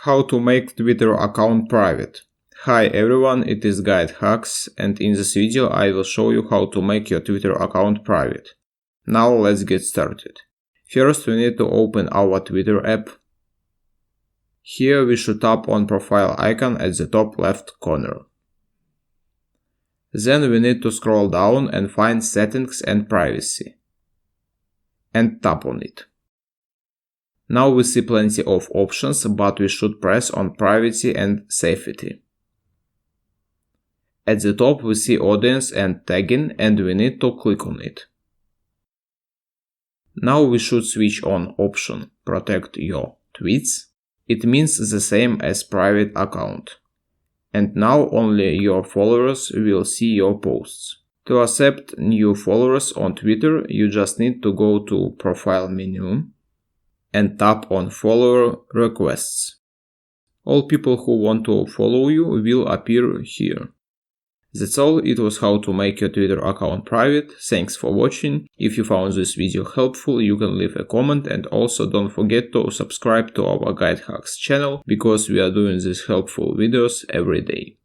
How to make Twitter account private. Hi everyone, it is Guide Hacks, and in this video I will show you how to make your Twitter account private. Now let's get started. First we need to open our Twitter app. Here we should tap on profile icon at the top left corner. Then we need to scroll down and find settings and privacy. And tap on it. Now we see plenty of options, but we should press on privacy and safety. At the top we see audience and tagging, and we need to click on it. Now we should switch on option protect your tweets. It means the same as private account. And now only your followers will see your posts. To accept new followers on Twitter, you just need to go to profile menu and tap on follower requests. All people who want to follow you will appear here. That's all. It was how to make your Twitter account private. Thanks for watching. If you found this video helpful, you can leave a comment, and also don't forget to subscribe to our Guide Hacks channel, because we are doing these helpful videos every day.